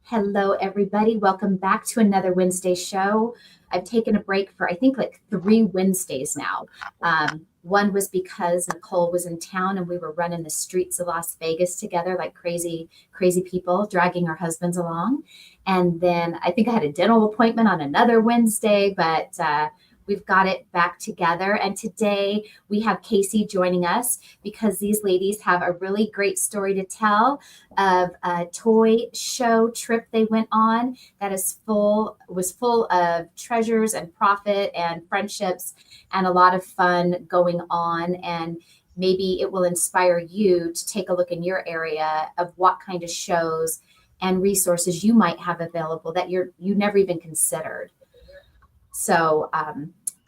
Hello, everybody. Welcome back to another Wednesday show. I've taken a break for, I think, like 3 Wednesdays now. One was because Nicole was in town and we were running the streets of Las Vegas together like crazy, crazy people, dragging our husbands along. And then I think I had a dental appointment on another Wednesday, but we've got it back together. And today we have Casey joining us because these ladies have a really great story to tell of a toy show trip they went on that was full of treasures and profit and friendships and a lot of fun going on. And maybe it will inspire you to take a look in your area of what kind of shows and resources you might have available that you never even considered. So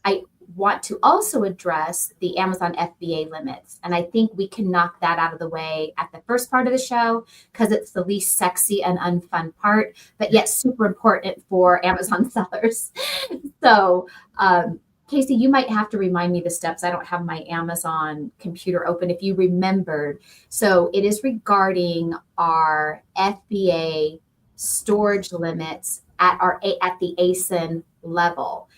I want to also address the Amazon FBA limits. And I think we can knock that out of the way at the first part of the show because it's the least sexy and unfun part, but yet super important for Amazon sellers. So Casey, you might have to remind me the steps. I don't have my Amazon computer open if you remembered. So it is regarding our FBA storage limits at the ASIN level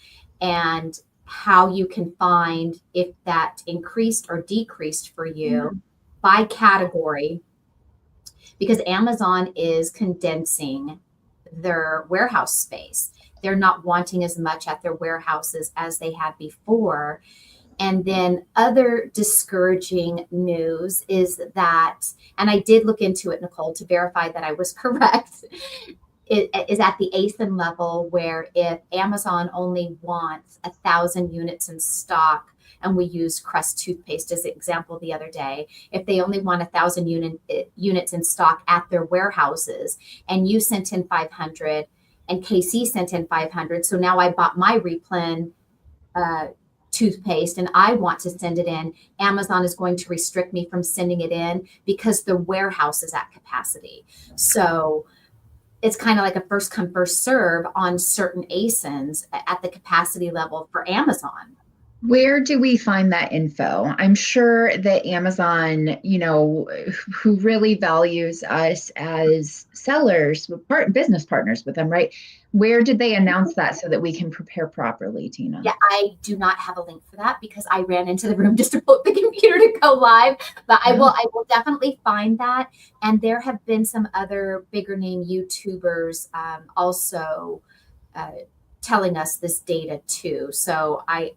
and how you can find if that increased or decreased for you by category, because Amazon is condensing their warehouse space. They're not wanting as much at their warehouses as they had before. And then other discouraging news is that, and I did look into it, Nicole, to verify that I was correct, it is at the ASIN level where if Amazon only wants 1,000 units in stock, and we used Crest toothpaste as an example the other day, if they only want 1,000 units in stock at their warehouses, and you sent in 500 and KC sent in 500, so now I bought my Replen toothpaste and I want to send it in, Amazon is going to restrict me from sending it in because the warehouse is at capacity. So it's kind of like a first come, first serve on certain ASINs at the capacity level for Amazon. Where do we find that info? I'm sure that Amazon, who really values us as sellers, business partners with them, right? Where did they announce that so that we can prepare properly, Tina? Yeah, I do not have a link for that because I ran into the room just to put the computer to go live, but I will definitely find that. And there have been some other bigger name YouTubers also telling us this data too. So I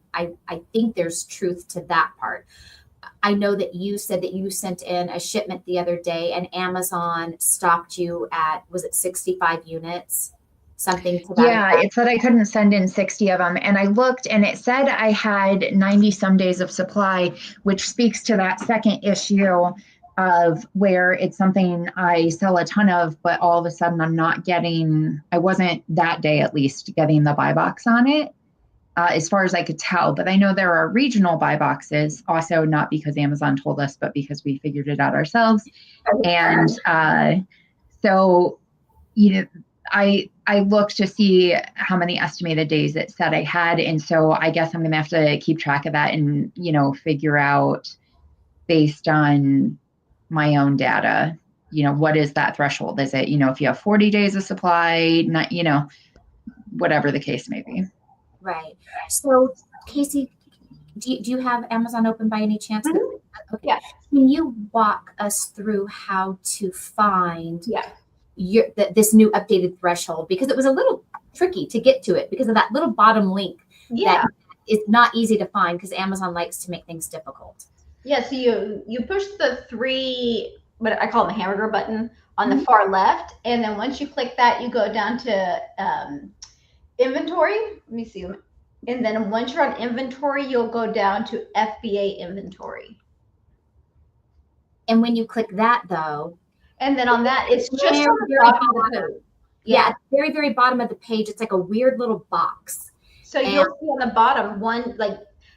think there's truth to that part. I know that you said that you sent in a shipment the other day and Amazon stopped you at, was it 65 units? Something to that. Yeah, it said I couldn't send in 60 of them. And I looked and it said I had 90 some days of supply, which speaks to that second issue of where it's something I sell a ton of, but all of a sudden I wasn't that day at least getting the buy box on it, as far as I could tell. But I know there are regional buy boxes, also not because Amazon told us, but because we figured it out ourselves. And so, I looked to see how many estimated days it said I had. And so I guess I'm going to have to keep track of that and, figure out based on my own data, what is that threshold? Is it, if you have 40 days of supply, not, whatever the case may be. Right. So Casey, do you have Amazon open by any chance? Mm-hmm. Okay. Yeah. Can you walk us through how to find this new updated threshold? Because it was a little tricky to get to it because of that little bottom link that is not easy to find because Amazon likes to make things difficult. Yeah, so you push the 3, what I call them the hamburger button on the far left, and then once you click that, you go down to inventory. Let me see. And then once you're on inventory, you'll go down to FBA inventory. And when you click that, though, and then on that, it's just on the bottom of the page. Yeah, at the very, very bottom of the page, it's like a weird little box. So you'll see on the bottom one,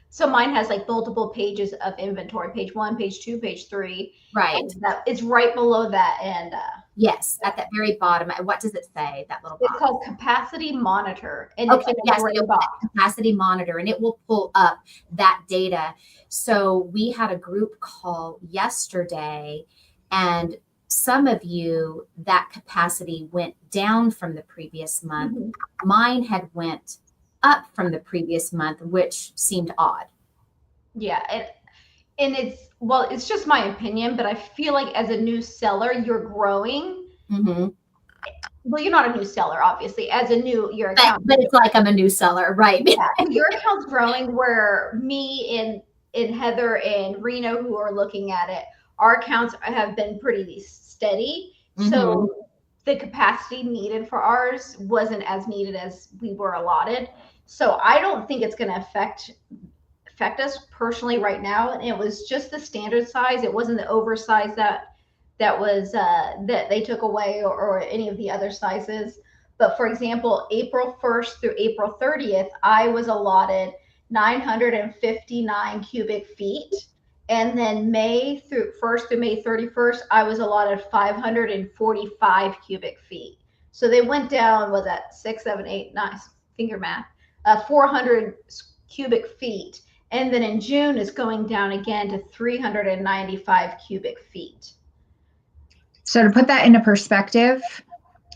so mine has like multiple pages of inventory, page 1, page 2, page 3. Right. It's right below that. And yes, at that very bottom. What does it say, that little box? It's called capacity monitor. And okay, yes, capacity monitor, and it will pull up that data. So we had a group call yesterday, and some of you, that capacity went down from the previous month. Mm-hmm. Mine had went up from the previous month, which seemed odd. Yeah. And it's just my opinion, but I feel like as a new seller, you're growing. Mm-hmm. Well, you're not a new seller, obviously. As a new, your But, account. but it's like I'm a new seller, right? Yeah, your account's growing where me and Heather and Reno, who are looking at it, our accounts have been pretty steady. Mm-hmm. So the capacity needed for ours wasn't as needed as we were allotted. So I don't think it's going to affect us personally right now. And it was just the standard size. It wasn't the oversized that was that they took away, or any of the other sizes. But for example, April 1st through April 30th, I was allotted 959 cubic feet. And then May 1st through May 31st, I was allotted 545 cubic feet. So they went down, was that 6, 7, 8, 9, finger math, 400 cubic feet. And then in June, it's going down again to 395 cubic feet. So to put that into perspective,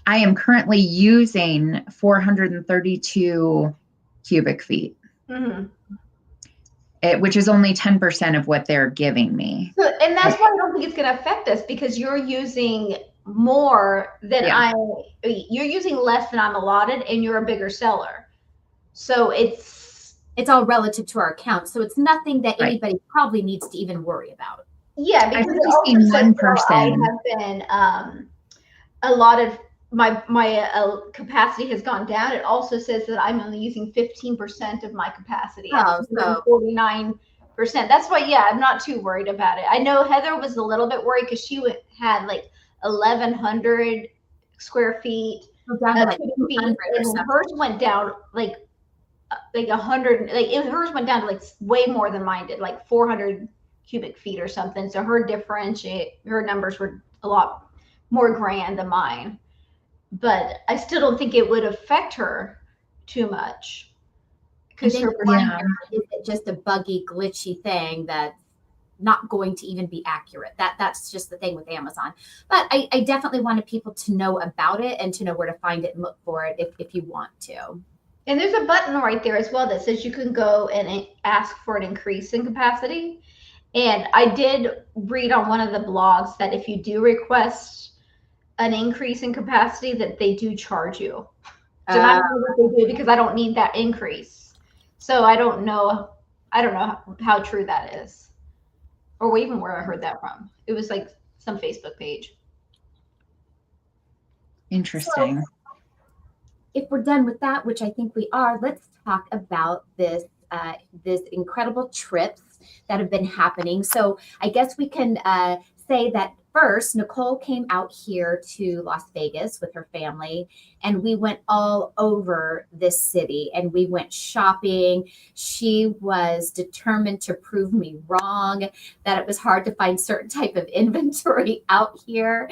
I am currently using 432 cubic feet, Mm-hmm. which is only 10% of what they're giving me. So, and that's why I don't think it's going to affect us, because you're using more than you're using less than I'm allotted, and you're a bigger seller. So it's all relative to our account. So it's nothing that anybody probably needs to even worry about. Yeah, because I've only seen one person. I have been allotted, my capacity has gone down. It also says that I'm only using 15% of my capacity. Oh, so 49%. That's why, I'm not too worried about it. I know Heather was a little bit worried because she had like 1,100 square feet. Down to feet, and hers went down like 100. Hers went down to like way more than mine did, like 400 cubic feet or something. So her numbers were a lot more grand than mine. But I still don't think it would affect her too much. Because is it just a buggy, glitchy thing that's not going to even be accurate? That's just the thing with Amazon. But I definitely wanted people to know about it and to know where to find it and look for it if you want to. And there's a button right there as well that says you can go and ask for an increase in capacity. And I did read on one of the blogs that if you do request an increase in capacity, that they do charge you. So I don't know what they do, because I don't need that increase. So I don't know how true that is, or even where I heard that from. It was like some Facebook page. Interesting. So, if we're done with that, which I think we are, let's talk about this incredible trips that have been happening. So I guess we can say that first, Nicole came out here to Las Vegas with her family, and we went all over this city and we went shopping. She was determined to prove me wrong, that it was hard to find certain type of inventory out here.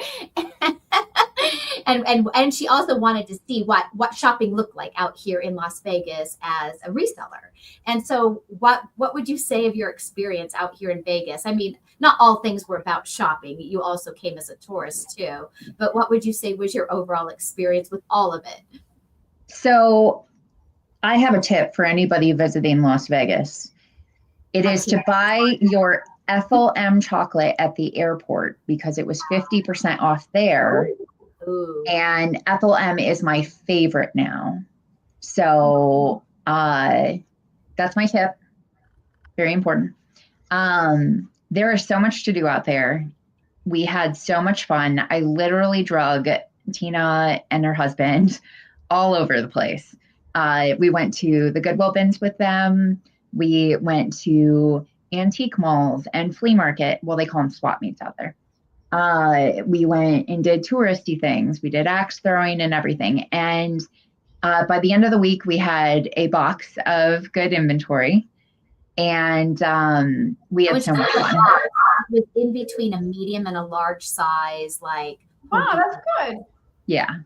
And she also wanted to see what shopping looked like out here in Las Vegas as a reseller. And so what would you say of your experience out here in Vegas? I mean, not all things were about shopping. You also came as a tourist too. But what would you say was your overall experience with all of it? So I have a tip for anybody visiting Las Vegas. It is to buy your Ethel M chocolate at the airport, because it was 50% off there. Ooh. And Ethel M is my favorite now. So that's my tip. Very important. There is so much to do out there. We had so much fun. I literally drug Tina and her husband all over the place. We went to the Goodwill bins with them. We went to antique malls and flea market. Well, they call them swap meets out there. We went and did touristy things. We did axe throwing and everything. And by the end of the week, we had a box of good inventory. And we had so much fun. It was in between a medium and a large size, like. Wow, that's good. Yeah.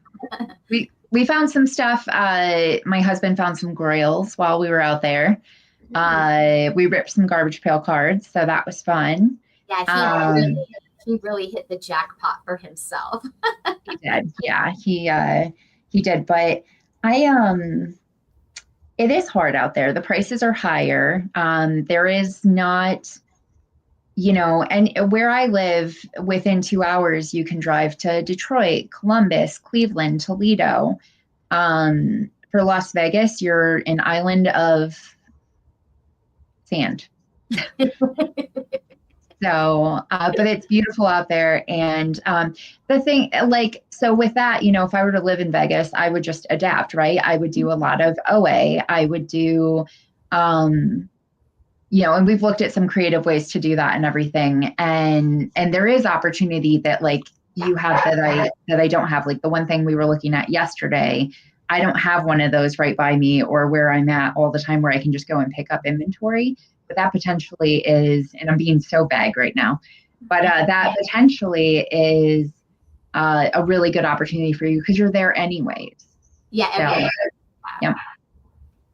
We found some stuff. My husband found some grails while we were out there. We ripped some garbage pail cards, so that was fun. Yeah, he he really hit the jackpot for himself. He did. Yeah, he did. But it is hard out there. The prices are higher. There is not, and where I live, within 2 hours, you can drive to Detroit, Columbus, Cleveland, Toledo. For Las Vegas, you're an island of sand. So, but it's beautiful out there. And the thing, so with that, if I were to live in Vegas, I would just adapt, right? I would do a lot of OA. I would do, and we've looked at some creative ways to do that and everything. And there is opportunity that you have that I don't have. Like the one thing we were looking at yesterday, I don't have one of those right by me or where I'm at all the time where I can just go and pick up inventory. But that potentially is, and I'm being so vague right now, but that potentially is a really good opportunity for you because you're there anyways. Yeah. So, yeah.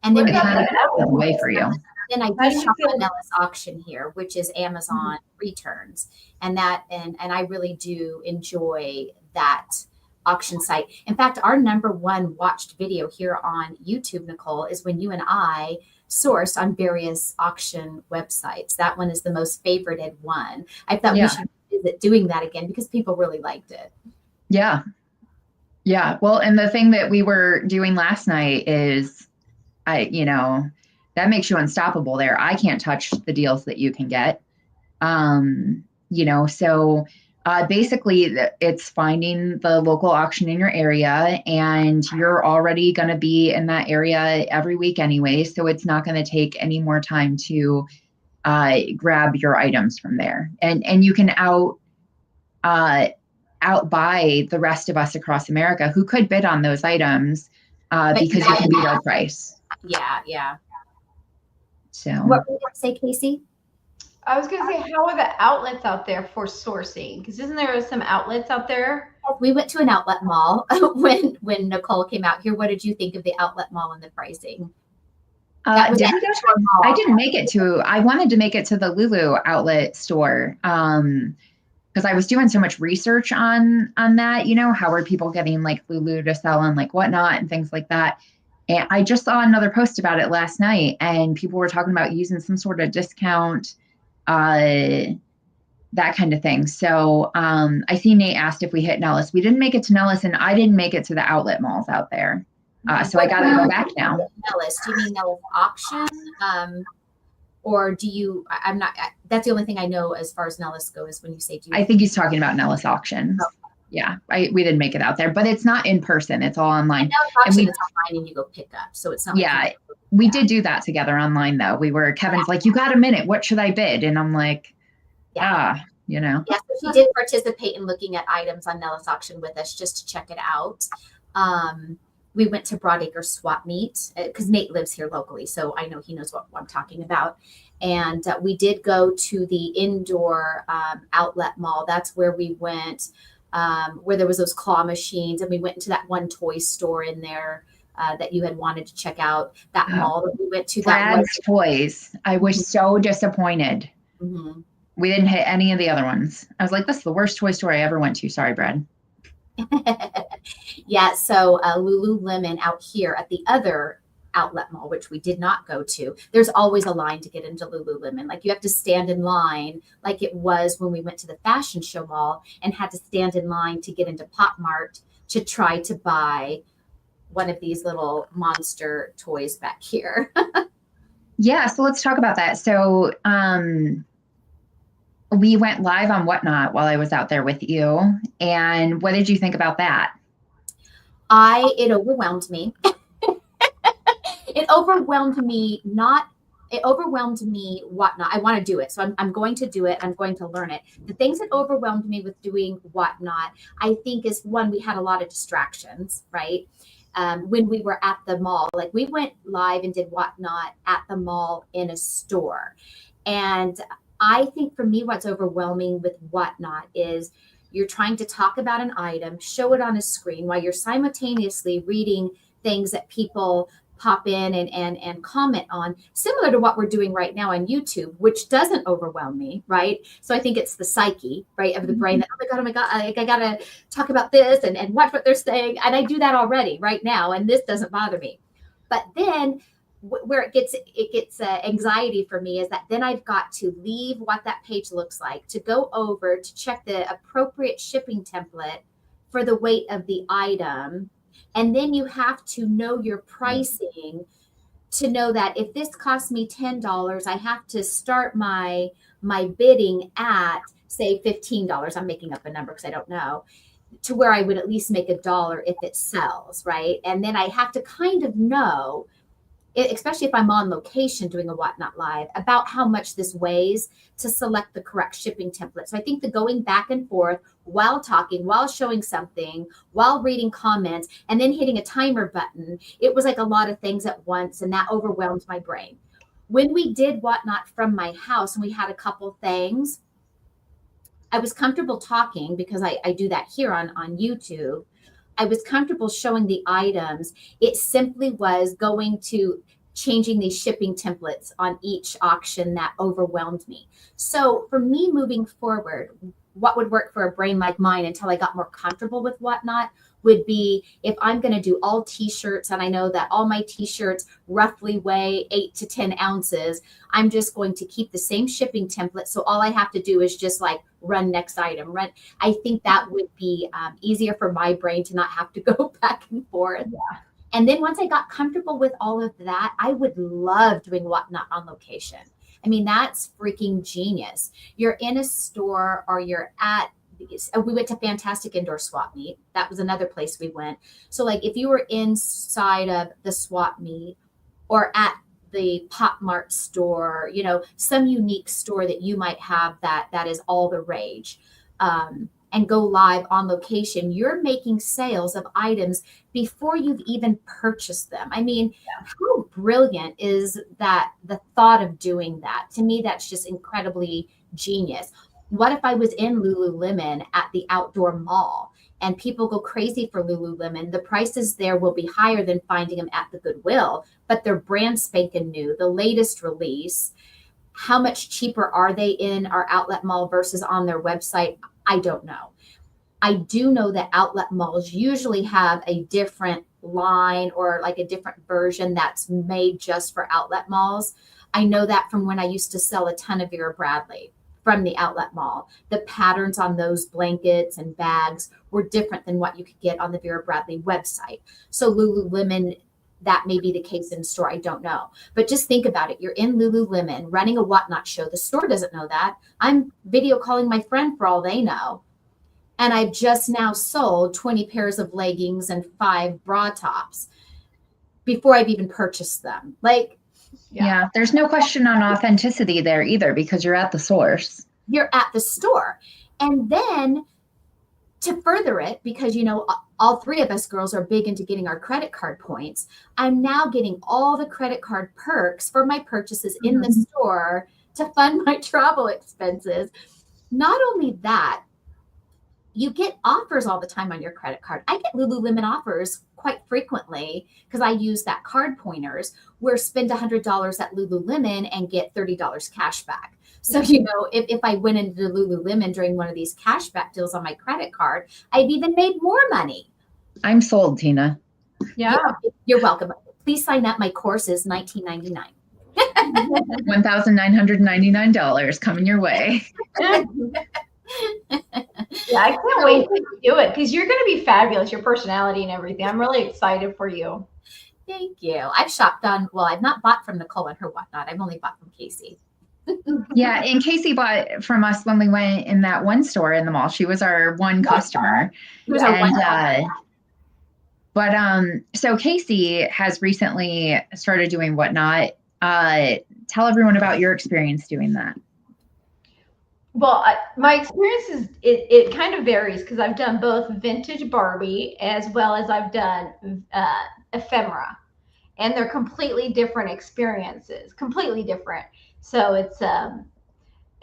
And then it's kind of a way for you. Then I do shop on Nellis Auction here, which is Amazon returns, and I really do enjoy that auction site. In fact, our number one watched video here on YouTube, Nicole, is when you and I sourced on various auction websites. That one is the most favorited one. I thought we should visit doing that again because people really liked it. Yeah. Yeah. Well, and the thing that we were doing last night is that makes you unstoppable there. I can't touch the deals that you can get. So basically it's finding the local auction in your area, and you're already going to be in that area every week anyway. So it's not going to take any more time to grab your items from there. And you can outbuy the rest of us across America who could bid on those items because you can beat our price. Yeah. Yeah. So what were you going to say, Casey? I was going to say, how are the outlets out there for sourcing? Because isn't there some outlets out there? We went to an outlet mall when Nicole came out here. What did you think of the outlet mall and the pricing? I didn't make it to. I wanted to make it to the Lulu outlet store because I was doing so much research on that. How are people getting Lulu to sell and whatnot and things like that. And I just saw another post about it last night, and people were talking about using some sort of discount. That kind of thing. So I see Nate asked if we hit Nellis. We didn't make it to Nellis, and I didn't make it to the outlet malls out there. So I got to go back now. Nellis, do you mean Nellis Auction? Or do you, I'm not, that's the only thing I know as far as Nellis goes when you say, I think he's talking about Nellis Auctions. Okay. Yeah, we didn't make it out there, but it's not in person. It's all online. And it's online and you go pick up. So it's not. Yeah, we did do that together online though. Kevin's like, you got a minute. What should I bid? And I'm like, Yeah, so she did participate in looking at items on Nellis Auction with us just to check it out. We went to Broadacre Swap Meet because Nate lives here locally, so I know he knows what I'm talking about. And we did go to the indoor outlet mall. That's where we went, where there was those claw machines, and we went into that one toy store in there that you had wanted to check out. That mall that we went to. Brad's Toys. I was so disappointed. Mm-hmm. We didn't hit any of the other ones. I was like, this is the worst toy store I ever went to. Sorry, Brad. Yeah, so Lululemon out here at the other outlet mall, which we did not go to, there's always a line to get into Lululemon. You have to stand in line like it was when we went to the fashion show mall and had to stand in line to get into Pop Mart to try to buy one of these little monster toys back here. Yeah, so let's talk about that. So we went live on Whatnot while I was out there with you. And what did you think about that? It overwhelmed me. It overwhelmed me Whatnot. I want to do it. So I'm going to do it. I'm going to learn it. The things that overwhelmed me with doing Whatnot, I think is one, we had a lot of distractions, right? When we were at the mall, we went live and did Whatnot at the mall in a store. And I think for me, what's overwhelming with Whatnot is you're trying to talk about an item, show it on a screen while you're simultaneously reading things that people pop in and comment on, similar to what we're doing right now on YouTube, which doesn't overwhelm me, right? So I think it's the psyche, right, of the brain that, oh my God, I gotta talk about this and watch what they're saying. And I do that already right now, and this doesn't bother me. But then where it gets anxiety for me is that then I've got to leave what that page looks like, to go over to check the appropriate shipping template for the weight of the item. And then you have to know your pricing to know that if this costs me $10, I have to start my bidding at, say, $15. I'm making up a number because I don't know, to where I would at least make $1 if it sells, right? And then I have to kind of know, especially if I'm on location doing a Whatnot Live, about how much this weighs to select the correct shipping template. So I think the going back and forth while talking, while showing something, while reading comments, and then hitting a timer button, it was like a lot of things at once, and that overwhelmed my brain. When we did Whatnot from my house and we had a couple things, I was comfortable talking because I do that here on YouTube. I was comfortable showing the items. It simply was going to changing these shipping templates on each auction that overwhelmed me. So for me moving forward, what would work for a brain like mine until I got more comfortable with Whatnot would be, if I'm going to do all t-shirts, and I know that all my t-shirts roughly weigh 8 to 10 ounces, I'm just going to keep the same shipping template. So all I have to do is just like run next item, run. I think that would be easier for my brain to not have to go back and forth. Yeah. And then once I got comfortable with all of that, I would love doing Whatnot on location. I mean, that's freaking genius. You're in a store, or you're at, we went to Fantastic Indoor Swap Meet. That was another place we went. So like if you were inside of the swap meet or at the Pop Mart store, you know, some unique store that you might have that is all the rage, and go live on location, you're making sales of items before you've even purchased them. I mean, how brilliant is that? The thought of doing that, to me, that's just incredibly genius. What if I was in Lululemon at the outdoor mall and people go crazy for Lululemon? The prices there will be higher than finding them at the Goodwill, but they're brand spanking new, the latest release. How much cheaper are they in our outlet mall versus on their website? I don't know. I do know that outlet malls usually have a different line or like a different version that's made just for outlet malls. I know that from when I used to sell a ton of Vera Bradley from the outlet mall. The patterns on those blankets and bags were different than what you could get on the Vera Bradley website. So Lululemon, that may be the case in store. I don't know. But just think about it. You're in Lululemon running a Whatnot show. The store doesn't know that. I'm video calling my friend for all they know. And I've just now sold 20 pairs of leggings and 5 bra tops before I've even purchased them. Like, yeah, there's no question on authenticity there either, because you're at the source. You're at the store. And then to further it, because, you know, all 3 of us girls are big into getting our credit card points, I'm now getting all the credit card perks for my purchases in the store to fund my travel expenses. Not only that, you get offers all the time on your credit card. I get Lululemon offers quite frequently because I use that card pointers, where spend $100 at Lululemon and get $30 cash back. So, you know, if I went into Lululemon during one of these cashback deals on my credit card, I've even made more money. I'm sold, Tina. Yeah. You're welcome. Please sign up. My course is $19.99. $1,999 coming your way. Yeah, I can't wait to do it because you're going to be fabulous, your personality and everything. I'm really excited for you. Thank you. I've shopped on, well, I've not bought from Nicole and her Whatnot. I've only bought from Casey. Yeah, and Casey bought from us when we went in that one store in the mall. She was our one customer. So Casey has recently started doing Whatnot. Tell everyone about your experience doing that. Well, my experience is it kind of varies because I've done both vintage Barbie as well as I've done ephemera, and they're completely different experiences, completely different. So it's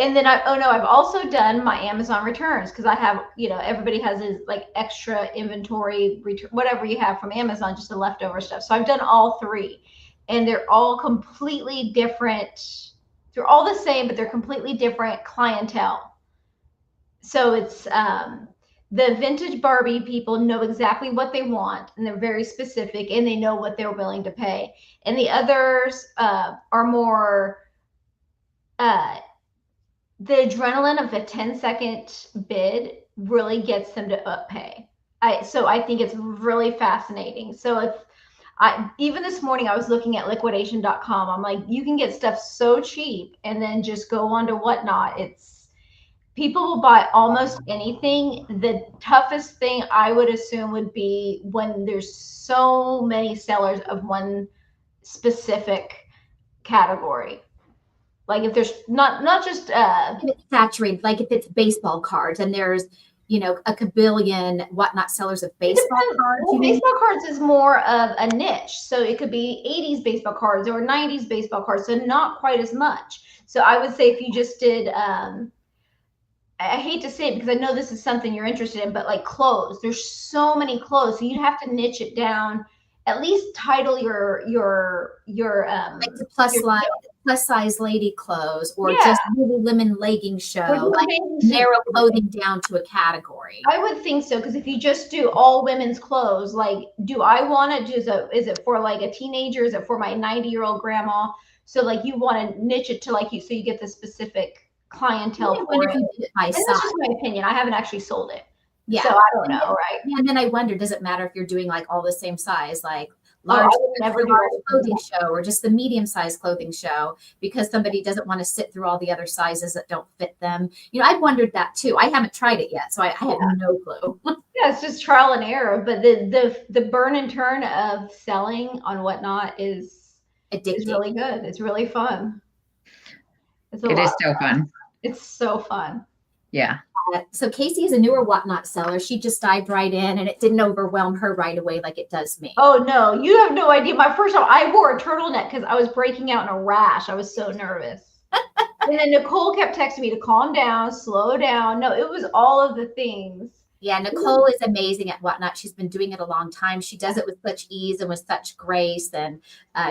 And then I've also done my Amazon returns because I have, everybody has his like extra inventory return, whatever you have from Amazon, just the leftover stuff. So I've done all three, and they're all completely different. They're all the same, but they're completely different clientele. So it's the vintage Barbie people know exactly what they want, and they're very specific, and they know what they're willing to pay. And the others are more the adrenaline of a 10-second bid really gets them to up pay. So I think it's really fascinating. So if even this morning I was looking at liquidation.com, I'm like, you can get stuff so cheap and then just go on to Whatnot. People will buy almost anything. The toughest thing I would assume would be when there's so many sellers of one specific category. Like if there's not just It's saturated, like if it's baseball cards and there's, a kabillion Whatnot sellers of baseball cards. Well, baseball cards is more of a niche. So it could be 80s baseball cards or 90s baseball cards. So not quite as much. So I would say if you just did I hate to say it because I know this is something you're interested in, but like clothes, there's so many clothes. So you'd have to niche it down, at least title your like the plus size lady clothes, or Yeah. just Lululemon legging show, like narrow clothing down to a category. I would think so, because if you just do all women's clothes, like, do I want to do is it for like a teenager? Is it for my 90-year-old grandma? So like you want to niche it to like you, so you get the specific clientele I for wonder it. if you did it by And size. that's just my opinion. I haven't actually sold it. Yeah. So I don't know, right? Yeah, and then I wonder, does it matter if you're doing like all the same size, like large clothing show or just the medium size clothing show, because somebody doesn't want to sit through all the other sizes that don't fit them? I've wondered that too. I haven't tried it yet, so I have no clue. Yeah, it's just trial and error. But the burn and turn of selling on Whatnot is really good. It's really fun. It is so fun. It's so fun. Yeah. So Casey is a newer Whatnot seller. She just dived right in, and it didn't overwhelm her right away like it does me. Oh no, you have no idea. My first time, I wore a turtleneck because I was breaking out in a rash. I was so nervous. And then Nicole kept texting me to calm down, slow down. No, it was all of the things. Yeah, Nicole is amazing at Whatnot. She's been doing it a long time. She does it with such ease and with such grace, and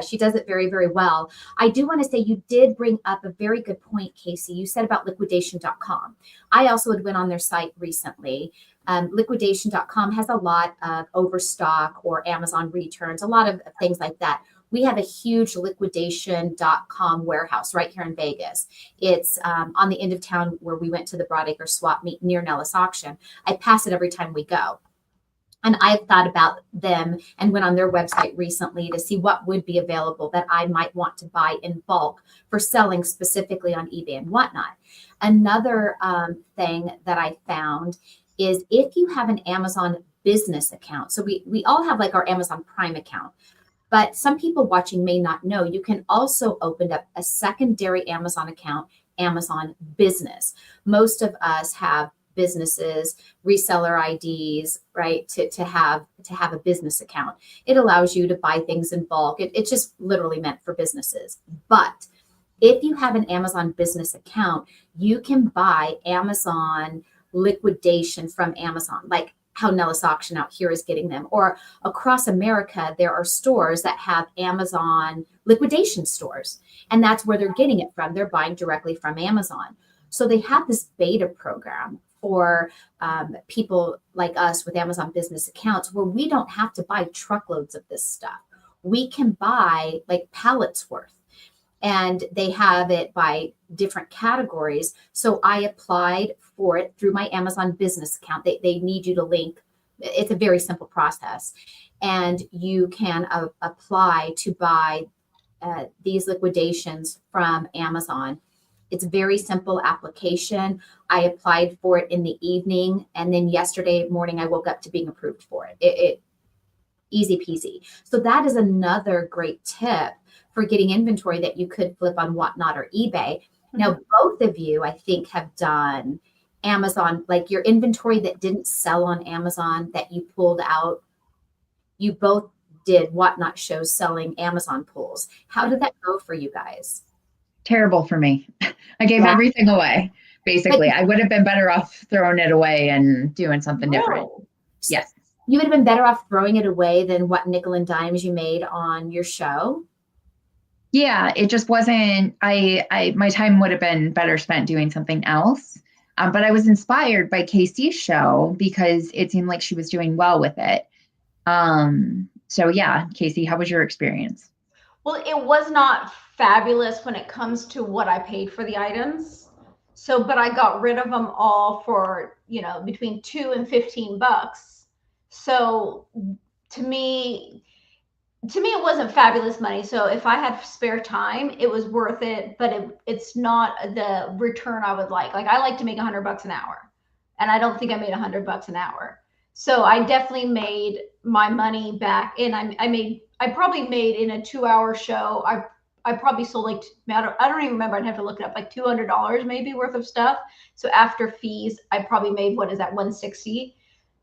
she does it very, very well. I do want to say you did bring up a very good point, Casey. You said about liquidation.com. I also had went on their site recently. Liquidation.com has a lot of overstock or Amazon returns, a lot of things like that. We have a huge liquidation.com warehouse right here in Vegas. It's on the end of town where we went to the Broadacre swap meet near Nellis Auction. I pass it every time we go. And I've thought about them and went on their website recently to see what would be available that I might want to buy in bulk for selling specifically on eBay and Whatnot. Another thing that I found is if you have an Amazon business account. So we all have like our Amazon Prime account. But some people watching may not know, you can also open up a secondary Amazon account, Amazon Business. Most of us have businesses, reseller IDs, right, to have a business account. It allows you to buy things in bulk. It's just literally meant for businesses. But if you have an Amazon Business account, you can buy Amazon liquidation from Amazon, like how Nellis Auction out here is getting them, or across America, there are stores that have Amazon liquidation stores, and that's where they're getting it from. They're buying directly from Amazon. So they have this beta program for people like us with Amazon business accounts where we don't have to buy truckloads of this stuff. We can buy like pallets worth, and they have it by different categories. So I applied for it through my Amazon business account. They need you to link. It's a very simple process. And you can apply to buy these liquidations from Amazon. It's a very simple application. I applied for it in the evening. And then yesterday morning, I woke up to being approved for it. Easy peasy. So that is another great tip for getting inventory that you could flip on Whatnot or eBay. Now, both of you, I think, have done Amazon, like your inventory that didn't sell on Amazon that you pulled out. You both did Whatnot shows selling Amazon pulls. How did that go for you guys? Terrible for me. I gave Yeah. everything away. Basically, I would have been better off throwing it away and doing something different. Yes. You would have been better off throwing it away than what nickel and dimes you made on your show. Yeah, it just wasn't, my time would have been better spent doing something else. But I was inspired by Casey's show because it seemed like she was doing well with it. So yeah, Casey, how was your experience? Well, it was not fabulous when it comes to what I paid for the items. So, but I got rid of them all for, between $2 and $15. So to me, it wasn't fabulous money. So if I had spare time, it was worth it, but it's not the return I would like. Like I like to make $100 an hour, and I don't think I made $100 an hour. So I definitely made my money back, and I probably made in a 2-hour show. I probably sold like, I don't even remember. I'd have to look it up, like $200 maybe worth of stuff. So after fees, I probably made, what is that, 160?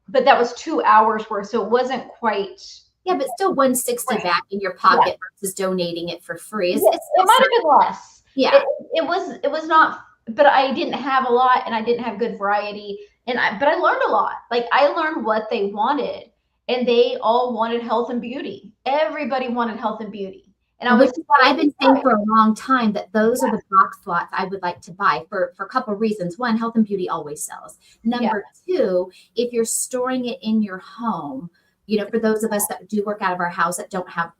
But that was 2 hours worth. So it wasn't quite. Yeah, but still 160 back in your pocket versus donating it for free. It might have been less. Yeah. It was not, but I didn't have a lot and I didn't have good variety. But I learned a lot. Like I learned what they wanted, and they all wanted health and beauty. Everybody wanted health and beauty. And which is what I've been saying for a long time, that those are the box lots I would like to buy for a couple of reasons. One, health and beauty always sells. Number two, if you're storing it in your home, for those of us that do work out of our house that don't have,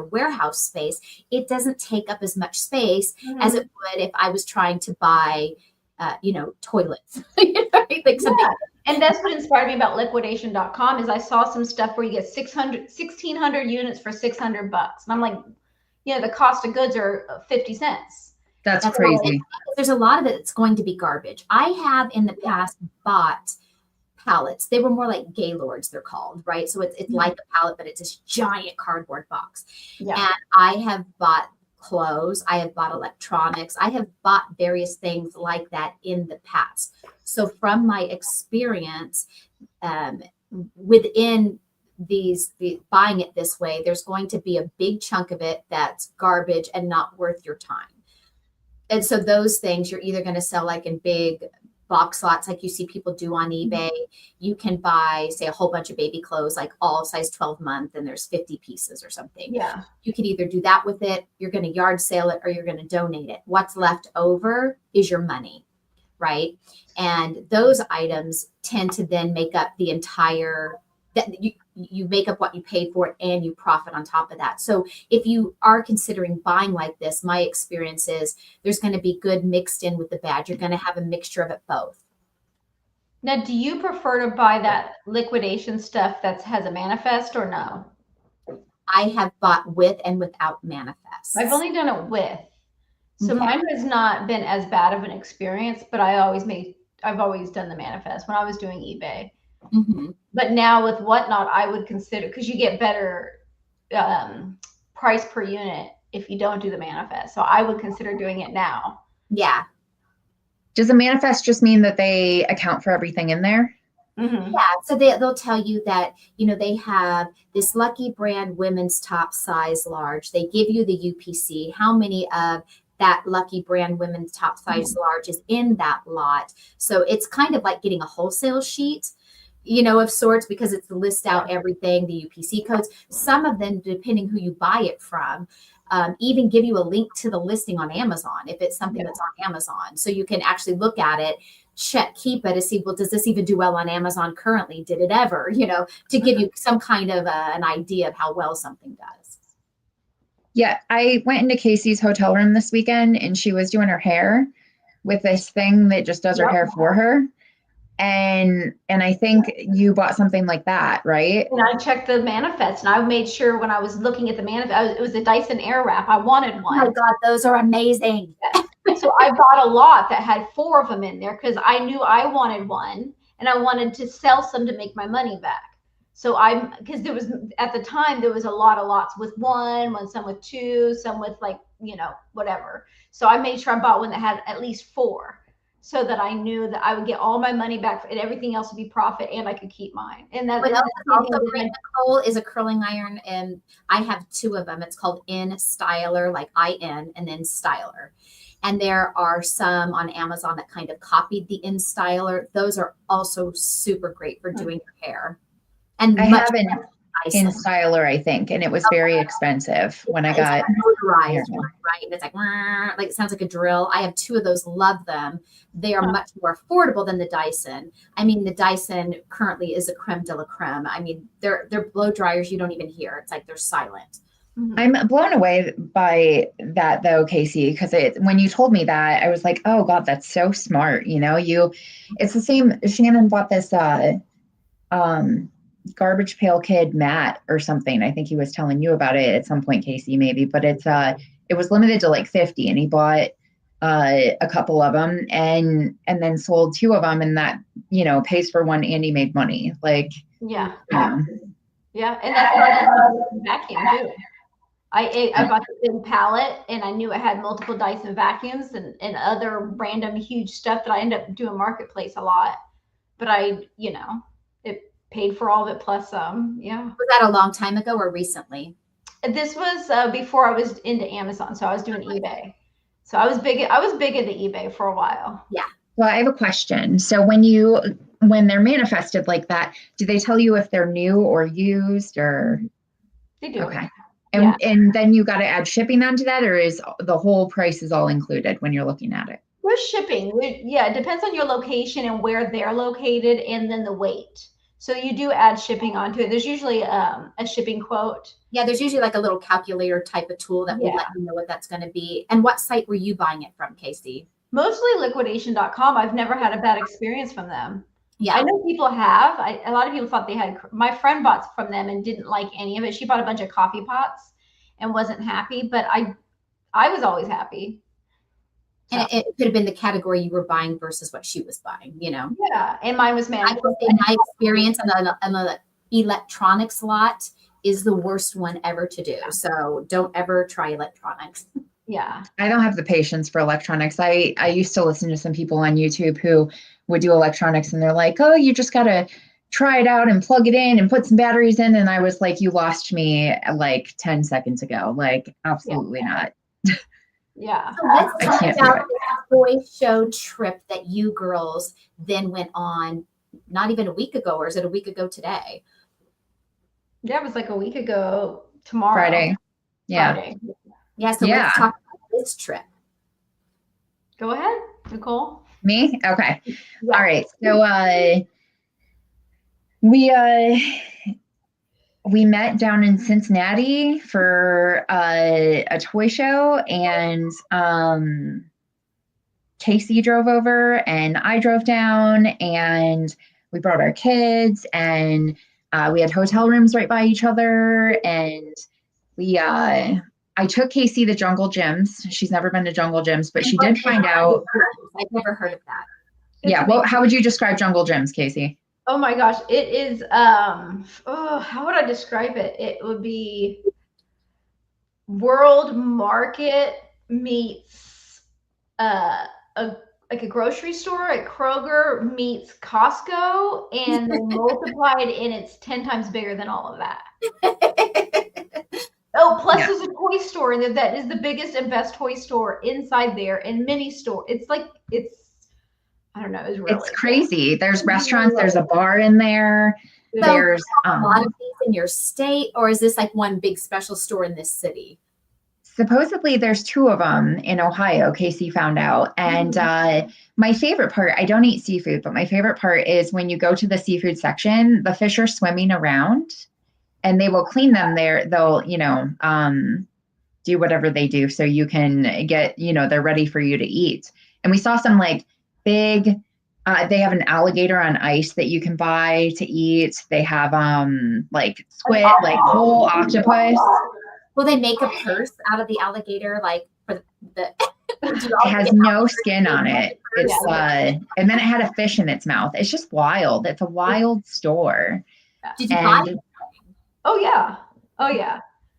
warehouse space, it doesn't take up as much space as it would if I was trying to buy, toilets. Like something. And that's what inspired me about liquidation.com is I saw some stuff where you get 1,600 units for $600. And I'm like, the cost of goods are 50 cents. That's crazy. There's a lot of it that's going to be garbage. I have in the past bought pallets. They were more like Gaylords, they're called, right? So it's like a pallet, but it's this giant cardboard box. Yeah. And I have bought clothes. I have bought electronics. I have bought various things like that in the past. So from my experience, within buying it this way, there's going to be a big chunk of it that's garbage and not worth your time. And so those things you're either going to sell like in big box lots like you see people do on eBay. You can buy, say, a whole bunch of baby clothes, like all size 12 month, and there's 50 pieces or something. Yeah. You could either do that with it, you're going to yard sale it, or you're going to donate it. What's left over is your money, right? And those items tend to then make up the entire, that you make up what you paid for it and you profit on top of that. So if you are considering buying like this, my experience is there's going to be good mixed in with the bad. You're going to have a mixture of it both. Now, do you prefer to buy that liquidation stuff that has a manifest or no? I have bought with and without manifests. I've only done it with. So mine has not been as bad of an experience, but I've always done the manifest when I was doing eBay. Mm-hmm. But now with Whatnot, I would consider, because you get better price per unit if you don't do the manifest. So I would consider doing it now. Yeah. Does a manifest just mean that they account for everything in there? Mm-hmm. Yeah. So they'll tell you that, they have this Lucky Brand women's top size large. They give you the UPC, how many of that Lucky Brand women's top size large is in that lot. So it's kind of like getting a wholesale sheet, of sorts, because it's to list out everything, the UPC codes. Some of them, depending who you buy it from, even give you a link to the listing on Amazon if it's something that's on Amazon. So you can actually look at it, keep it to see, well, does this even do well on Amazon currently? Did it ever, to give you some kind of an idea of how well something does. Yeah, I went into Casey's hotel room this weekend and she was doing her hair with this thing that just does her hair for her. And I think you bought something like that, right? And I checked the manifest, and I made sure when I was looking at the manifest, it was a Dyson Airwrap. I wanted one. Oh my God, those are amazing. So I bought a lot that had 4 of them in there because I knew I wanted one, and I wanted to sell some to make my money back. So because there was, at the time, there was a lot of lots with some with 2, some with whatever. So I made sure I bought one that had at least 4. so that I knew that I would get all my money back and everything else would be profit and I could keep mine. And that What is else is the also great, Nicole, is a curling iron, and I have two of them. It's called In Styler, like IN, and then Styler. And there are some on Amazon that kind of copied the In Styler. Those are also super great for doing your hair. And I much have an Dyson. InStyler, I think, and it was very expensive when I It's got a motorized yeah. one, right? And it's like it sounds like a drill. I have two of those, love them. They are much more affordable than the Dyson. I mean, the Dyson currently is a creme de la creme. I mean, they're blow dryers you don't even hear. It's like they're silent. I'm blown away by that though, Casey, because when you told me that, I was like, oh God, that's so smart. It's the same. Shannon bought this Garbage Pail Kid mat or something. I think he was telling you about it at some point, Casey, maybe, but it was limited to like 50, and he bought a couple of them and then sold two of them, and that pays for one, and he made money. Like yeah, and that's what I did with the vacuum too. I bought the thin palette, and I knew it had multiple Dyson vacuums and other random huge stuff that I end up doing marketplace a lot. But it paid for all of it plus some. Yeah. Was that a long time ago or recently? This was before I was into Amazon, so I was doing eBay. So I was big into eBay for a while. Yeah. Well, I have a question. So when they're manifested like that, do they tell you if they're new or used or? They do. Okay. And then you got to add shipping onto that, or is the whole price is all included when you're looking at it? We're shipping. It depends on your location and where they're located, and then the weight. So you do add shipping onto it. There's usually a shipping quote. Yeah, there's usually like a little calculator type of tool that will let you know what that's going to be. And what site were you buying it from, Casey? Mostly liquidation.com. I've never had a bad experience from them. Yeah. I know people have. A lot of people thought they had. My friend bought from them and didn't like any of it. She bought a bunch of coffee pots and wasn't happy, but I was always happy. So. And it could have been the category you were buying versus what she was buying, Yeah, and mine was I would say my experience on the electronics lot is the worst one ever to do. So don't ever try electronics. Yeah. I don't have the patience for electronics. I used to listen to some people on YouTube who would do electronics, and they're like, oh, you just got to try it out and plug it in and put some batteries in. And I was like, you lost me like 10 seconds ago. Like, absolutely not. Yeah. So let's talk about the toy show trip that you girls then went on not even a week ago, or is it a week ago today? Yeah, it was like a week ago tomorrow. Friday. Yeah. Friday. Yeah, so let's talk about this trip. Go ahead, Nicole. Me? Okay. Yeah. All right. So we met down in Cincinnati for a toy show, and Casey drove over and I drove down, and we brought our kids, and we had hotel rooms right by each other, and I took Casey to Jungle Gyms. She's never been to Jungle Gyms, but she did find out. I've never heard of that. Yeah. Well, how would you describe Jungle Gyms, Casey? Oh my gosh, it is. How would I describe it? It would be World Market meets like a grocery store at Kroger meets Costco, and then multiplied, and it's 10 times bigger than all of that. Oh, plus there's a toy store that is the biggest and best toy store inside there, and mini store. I don't know. It's crazy. There's restaurants. There's a bar in there. So there's a lot of these in your state, or is this like one big special store in this city? Supposedly there's two of them in Ohio, Casey found out. And my favorite part, I don't eat seafood, but my favorite part is when you go to the seafood section, the fish are swimming around, and they will clean them there. They'll, do whatever they do so you can get, they're ready for you to eat. And we saw some like big, they have an alligator on ice that you can buy to eat. They have like squid, like whole octopus. Will they make a purse out of the alligator, like for the it has no skin on it. It's and then it had a fish in its mouth. It's just wild. It's a wild store. Did you buy it? Oh yeah.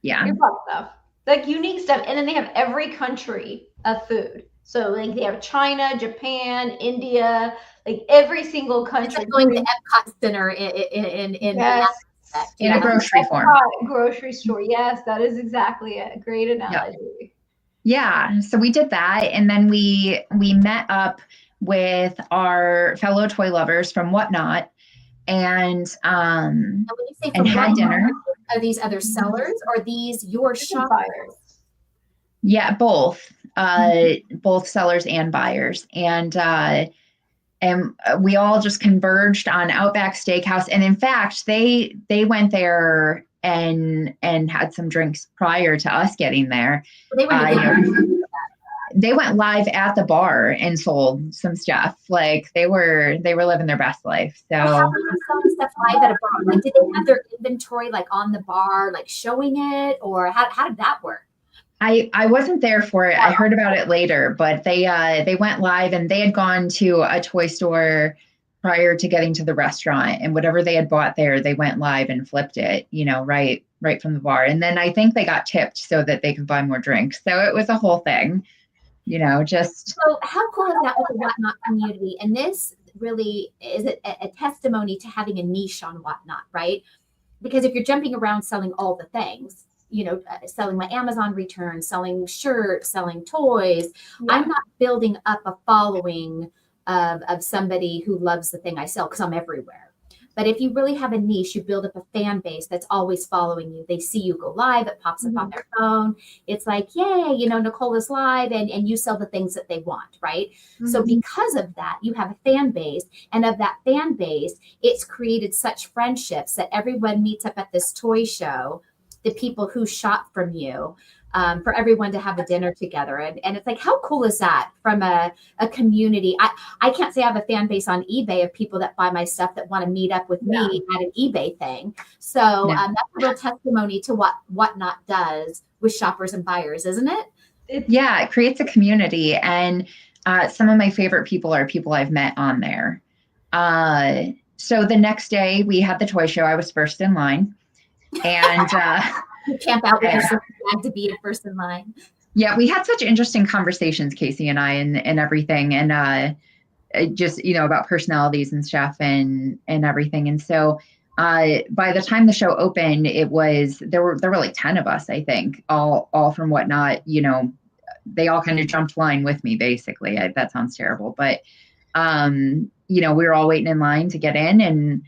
Yeah. You bought stuff. Like unique stuff. And then they have every country of food. So like they have China, Japan, India, like every single It's country. like going to Epcot Center in Yes. that aspect. In a grocery form. Grocery store. Yes, that is exactly a great analogy. Yep. Yeah. So we did that. And then we met up with our fellow toy lovers from Whatnot and And when you say and from had Whatnot, dinner. are these other sellers or these your shoppers? Buyers. Yeah, both. Both sellers and buyers. And we all just converged on Outback Steakhouse. And in fact, they went there and had some drinks prior to us getting there. They were they went live at the bar and sold some stuff. Like they were living their best life. So how were you selling stuff live at a bar? Like, did they have their inventory like on the bar, like showing it, or how did that work? I wasn't there for it. I heard about it later, but they went live and they had gone to a toy store prior to getting to the restaurant, and whatever they had bought there, they went live and flipped it, right from the bar. And then I think they got tipped so that they could buy more drinks. So it was a whole thing, just. So how cool is that with the Whatnot community? And this really is a testimony to having a niche on Whatnot, right? Because if you're jumping around selling all the things, selling my Amazon returns, selling shirts, selling toys, I'm not building up a following of somebody who loves the thing I sell because I'm everywhere. But if you really have a niche, you build up a fan base that's always following you. They see you go live, it pops up on their phone. It's like, yay, Nicole is live and you sell the things that they want, right? So because of that, you have a fan base. And of that fan base, it's created such friendships that everyone meets up at this toy show, the people who shop from you, for everyone to have a dinner together. And it's like, how cool is that from a community? I can't say I have a fan base on eBay of people that buy my stuff that want to meet up with me at an eBay thing. So that's a real testimony to what Whatnot does with shoppers and buyers, isn't it? It creates a community. And some of my favorite people are people I've met on there. So the next day we had the toy show. I was first in line. And you camp out with your flag to be first in line. Yeah, we had such interesting conversations, Casey and I, and everything, and just about personalities and stuff and everything. And so by the time the show opened, there were like 10 of us, I think, all from Whatnot. They all kind of jumped line with me, basically. That sounds terrible, but we were all waiting in line to get in,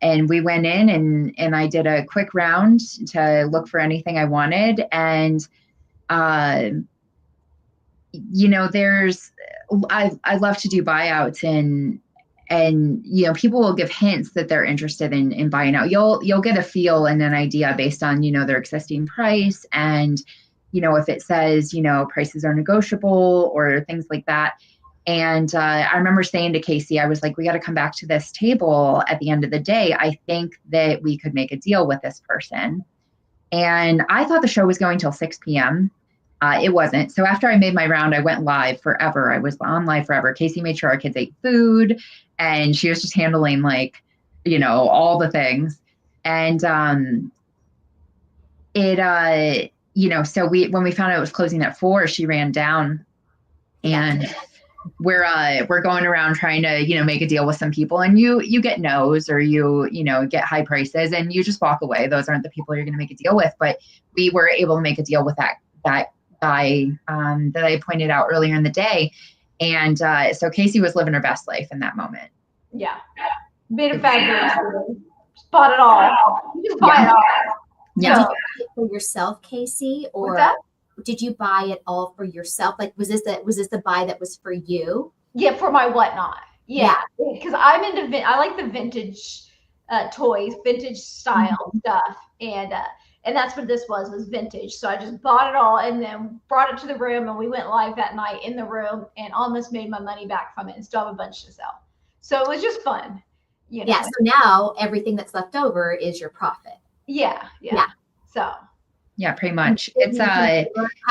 and we went in and I did a quick round to look for anything I wanted. And, I love to do buyouts and people will give hints that they're interested in buying out. You'll get a feel and an idea based on, their existing price. And, if it says, prices are negotiable or things like that. And I remember saying to Casey, I was like, we got to come back to this table at the end of the day. I think that we could make a deal with this person. And I thought the show was going till 6 p.m. It wasn't. So after I made my round, I went live forever. I was on live forever. Casey made sure our kids ate food and she was just handling all the things. And so when we found out it was closing at 4, she ran down and we're going around trying to, make a deal with some people, and you get no's or you get high prices and you just walk away. Those aren't the people you're going to make a deal with. But we were able to make a deal with that guy that I pointed out earlier in the day. And so Casey was living her best life in that moment. Yeah. Made a fabulous. Just bought it all. You just buy it all. Yeah. Did you buy it for yourself, Casey, or did you buy it all for yourself? Like, was this the buy that was for you? Yeah, for my Whatnot. Yeah, because I'm into I like the vintage toys, vintage style stuff, and that's what this was vintage. So I just bought it all and then brought it to the room, and we went live that night in the room and almost made my money back from it and still have a bunch to sell. So it was just fun. Yeah. So now everything that's left over is your profit. Yeah. So. Yeah, pretty much. It's how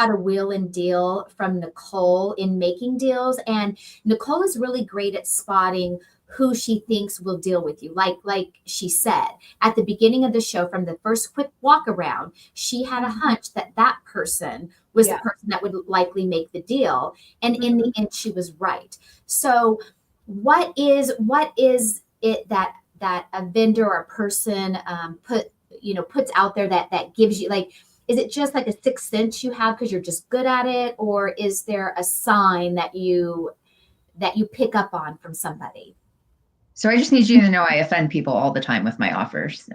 to wheel and deal from Nicole in making deals. And Nicole is really great at spotting who she thinks will deal with you. Like she said at the beginning of the show, from the first quick walk around, she had a hunch that that person was the person that would likely make the deal. And in the end, she was right. So what is it that a vendor or a person puts out there that gives you, like, is it just like a sixth sense you have because you're just good at it, or is there a sign that you pick up on from somebody? So I just need you to know I offend people all the time with my offers.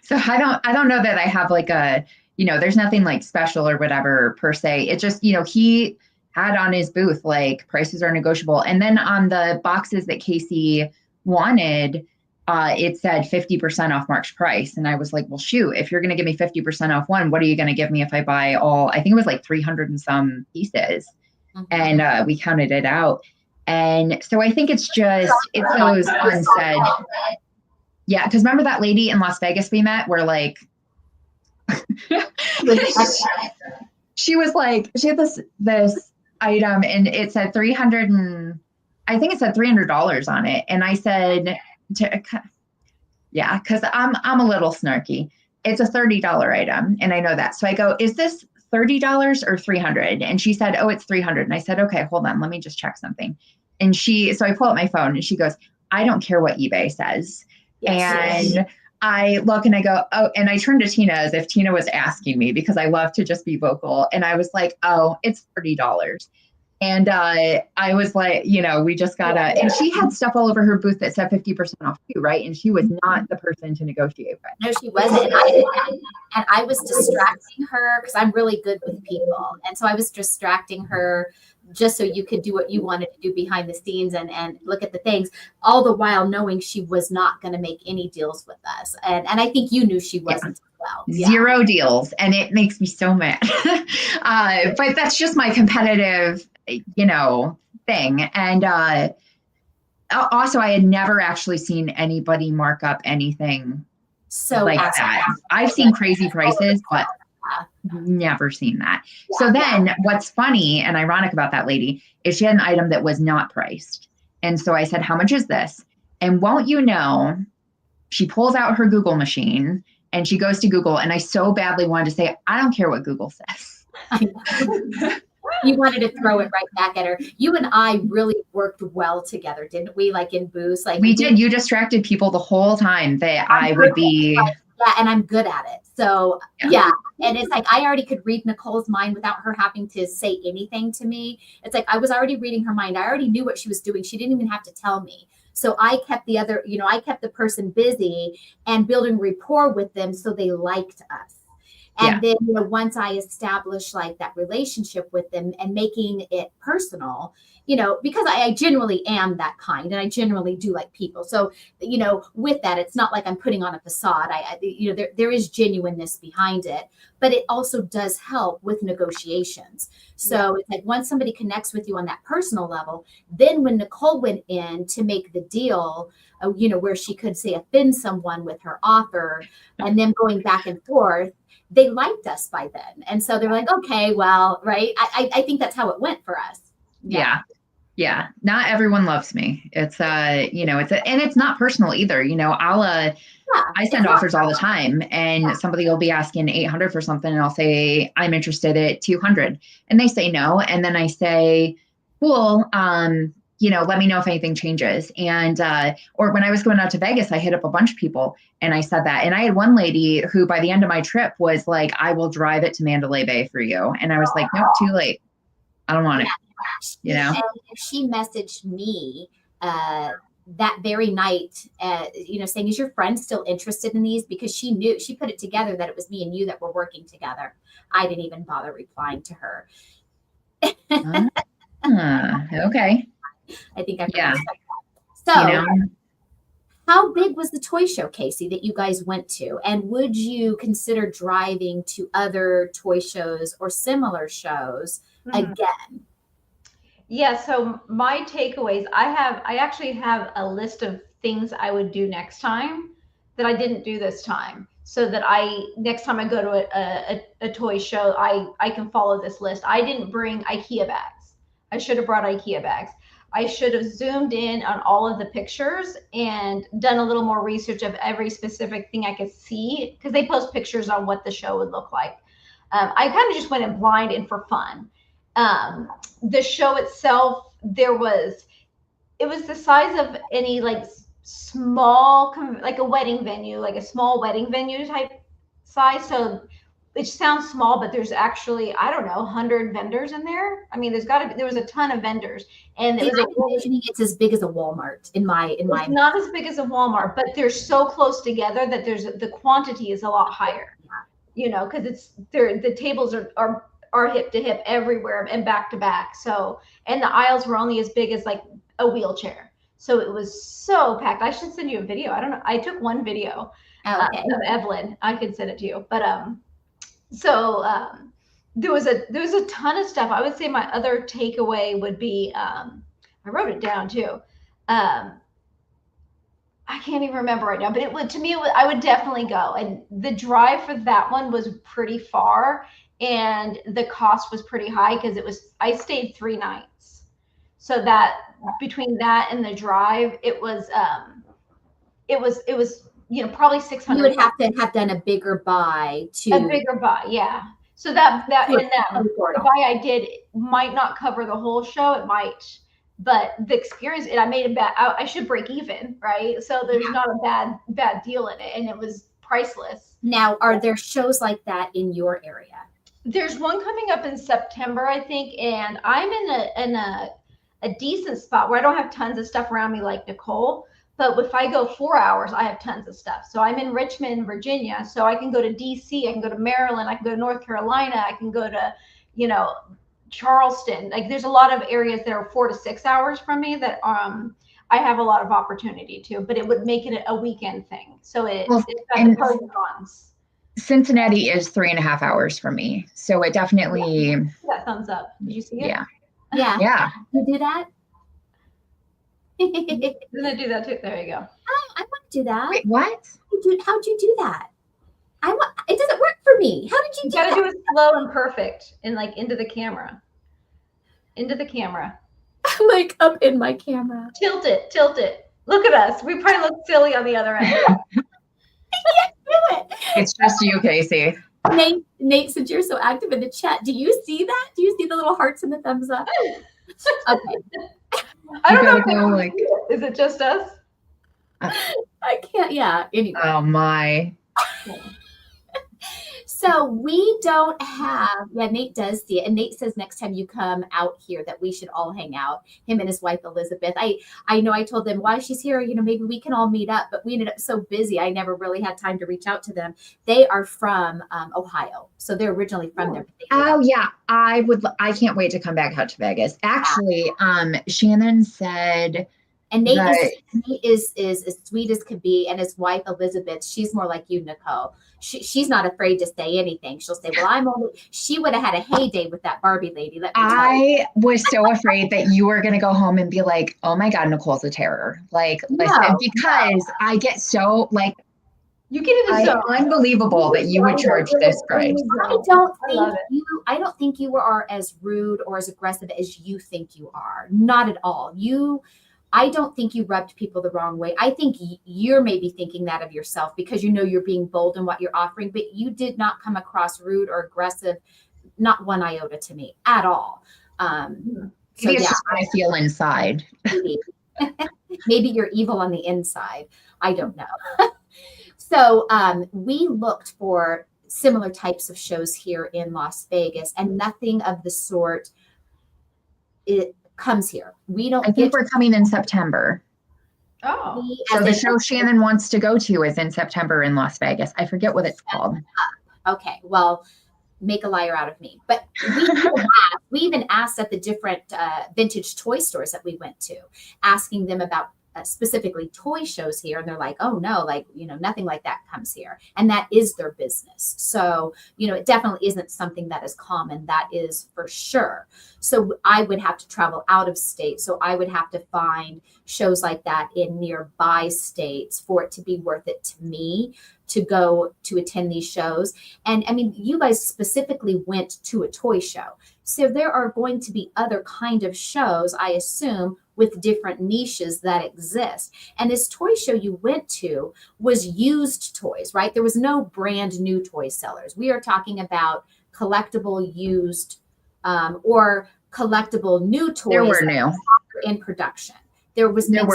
So I don't know that I have like a, there's nothing like special or whatever per se. It just, he had on his booth, like, prices are negotiable. And then on the boxes that Casey wanted, it said 50% off Mark's price. And I was like, well, shoot, if you're going to give me 50% off one, what are you going to give me if I buy all, I think it was like 300 and some pieces. And we counted it out. And so I think it's those unsaid. Yeah. Cause remember that lady in Las Vegas we met where, like, she was like, she had this item and it said $300 on it. And I said, yeah, cause I'm a little snarky. It's a $30 item. And I know that. So I go, is this $30 or $300? And she said, oh, it's $300. And I said, okay, hold on, let me just check something. And so I pull up my phone and she goes, I don't care what eBay says. Yes, and I look and I go, oh, and I turned to Tina as if Tina was asking me, because I love to just be vocal. And I was like, oh, it's $30. And I was like, we just gotta, and she had stuff all over her booth that said 50% off too, right? And she was not the person to negotiate with. No, she wasn't. And I was distracting her because I'm really good with people. And so I was distracting her just so you could do what you wanted to do behind the scenes and look at the things, all the while knowing she was not going to make any deals with us. And I think you knew she wasn't. Well, zero deals. And it makes me so mad. But that's just my competitive, thing. And also, I had never actually seen anybody mark up anything like that. I've seen crazy prices, but never seen that. So then what's funny and ironic about that lady is she had an item that was not priced. And so I said, how much is this? And won't you know, she pulls out her Google machine and she goes to Google. And I so badly wanted to say, I don't care what Google says. You wanted to throw it right back at her. You and I really worked well together, didn't we? Like in booths, like we did. You distracted people the whole time that I would be. Yeah, and I'm good at it. So yeah. And it's like I already could read Nicole's mind without her having to say anything to me. It's like I was already reading her mind. I already knew what she was doing. She didn't even have to tell me. So I kept I kept the person busy and building rapport with them so they liked us. And then, once I established like that relationship with them and making it personal, because I genuinely am that kind and I genuinely do like people. So, with that, it's not like I'm putting on a facade. There is genuineness behind it, but it also does help with negotiations. So it's like once somebody connects with you on that personal level, then when Nicole went in to make the deal, where she could say offend someone with her offer and then going back and forth, they liked us by then. And so they're like, okay, well, right. I think that's how it went for us. Yeah. Not everyone loves me. It's, and it's not personal either. I send offers all the time and somebody will be asking 800 for something. And I'll say, I'm interested at 200 and they say no. And then I say, cool. Let me know if anything changes. And, or when I was going out to Vegas, I hit up a bunch of people and I said that. And I had one lady who by the end of my trip was like, I will drive it to Mandalay Bay for you. And I was like, nope, too late. I don't want it. And she messaged me, that very night, saying, is your friend still interested in these? Because she put it together that it was me and you that were working together. I didn't even bother replying to her. Okay. I think I forgot that. So how big was the toy show, Casey, that you guys went to? And would you consider driving to other toy shows or similar shows again? Yeah, so my takeaways, I actually have a list of things I would do next time that I didn't do this time. So that next time I go to a toy show, I can follow this list. I didn't bring IKEA bags. I should have brought IKEA bags. I should have zoomed in on all of the pictures and done a little more research of every specific thing I could see, because they post pictures on what the show would look like. I kind of just went in blind and for fun. The show itself, it was the size of any like small, like a wedding venue, like a small wedding venue type size. So it sounds small, but there's actually, I don't know, 100 vendors in there. I mean, there was a ton of vendors, and I'm imagining it's as big as a Walmart in my. It's not as big as a Walmart, but they're so close together that the quantity is a lot higher. You know, because the tables are hip to hip everywhere and back to back. So, and the aisles were only as big as like a wheelchair. So it was so packed. I should send you a video. I don't know. I took one video of Evelyn. I could send it to you. But there was a ton of stuff. I would say my other takeaway would be, I wrote it down too. I can't even remember right now, but I would definitely go. And the drive for that one was pretty far, and the cost was pretty high because I stayed 3 nights. So that between that and the drive, it was probably 600. You would have to have done a bigger buy yeah. So that the buy I did might not cover the whole show. It might, but the experience, and I made a bad. I should break even, right? So there's not a bad deal in it, and it was priceless. Now, are there shows like that in your area? There's one coming up in September, I think, and I'm in a decent spot where I don't have tons of stuff around me like Nicole. But if I go 4 hours, I have tons of stuff. So I'm in Richmond, Virginia. So I can go to DC, I can go to Maryland, I can go to North Carolina, I can go to, Charleston. Like there's a lot of areas that are 4 to 6 hours from me that I have a lot of opportunity to, but it would make it a weekend thing. So it's got the pros and cons. Cincinnati is 3.5 hours from me. So it definitely. That thumbs up. Did you see it? Yeah. You do that? I'm gonna do that too. There you go. I want to do that. Wait, what? How'd you do that? It doesn't work for me. How did you do that? You gotta do it slow and perfect and like into the camera. I'm like up in my camera. Tilt it. Look at us. We probably look silly on the other end. I can't do it. It's just you, Casey. Nate, since you're so active in the chat, do you see that? Do you see the little hearts and the thumbs up? Okay. I don't know. Is it just us? I can't. Yeah. Anyway. Oh my. So we don't have. Yeah, Nate does see it, and Nate says next time you come out here that we should all hang out. Him and his wife Elizabeth. I know. I told them why she's here. Maybe we can all meet up, but we ended up so busy. I never really had time to reach out to them. They are from Ohio, so they're originally from there. Oh yeah, I can't wait to come back out to Vegas. Actually, Shannon said. And Nate is as sweet as could be, and his wife Elizabeth, she's more like you, Nicole. She's not afraid to say anything. She'll say, "Well, she would have had a heyday with that Barbie lady." I was so afraid that you were going to go home and be like, "Oh my God, Nicole's a terror!" Because I get so like. You get in the zone. Unbelievable that you would charge this price. I don't think you are as rude or as aggressive as you think you are. Not at all. I don't think you rubbed people the wrong way. I think you're maybe thinking that of yourself because you're being bold in what you're offering, but you did not come across rude or aggressive, not one iota to me at all. Maybe it's just what I feel inside. Maybe you're evil on the inside. I don't know. So we looked for similar types of shows here in Las Vegas, and nothing of the sort it comes here. I think we're coming in September. Oh. So the show Shannon wants to go to is in September in Las Vegas. I forget what it's called. Okay. Well, make a liar out of me. But we even asked at the different vintage toy stores that we went to, asking them about specifically toy shows here, and they're like, oh no, nothing like that comes here, and that is their business. So it definitely isn't something that is common, that is for sure. So I would have to travel out of state, so I would have to find shows like that in nearby states for it to be worth it to me to go to attend these shows. And I mean, you guys specifically went to a toy show, so there are going to be other kind of shows, I assume, with different niches that exist. And this toy show you went to was used toys, right? There was no brand new toy sellers. We are talking about collectible used or collectible new toys. There were new in production. There was new.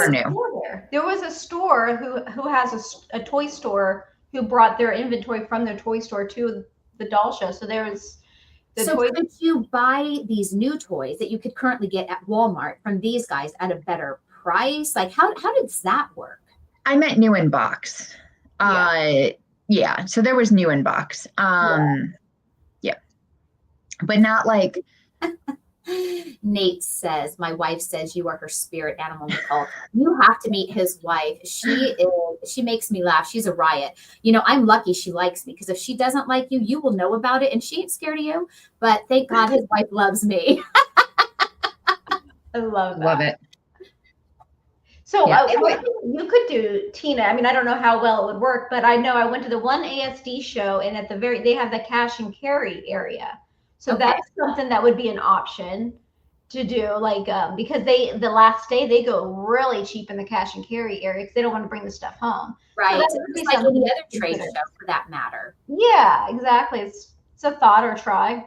There was a store who has a toy store who brought their inventory from their toy store to the doll show. So there was could you buy these new toys that you could currently get at Walmart from these guys at a better price? Like how does that work? I meant new in box. Yeah. So there was new in box. Yeah. But not like Nate says, my wife says you are her spirit animal, Nicole. You have to meet his wife. She makes me laugh. She's a riot. You know, I'm lucky she likes me, because if she doesn't like you, you will know about it, and she ain't scared of you. But thank God his wife loves me. I love that. Love it. So you could do, Tina, I mean, I don't know how well it would work, but I know I went to the one ASD show, and they have the cash and carry area. So that's something that would be an option to do, like, because the last day they go really cheap in the cash and carry area because they don't want to bring the stuff home. Right. So it's like any other trade show for that matter. Yeah, exactly. It's a thought or try.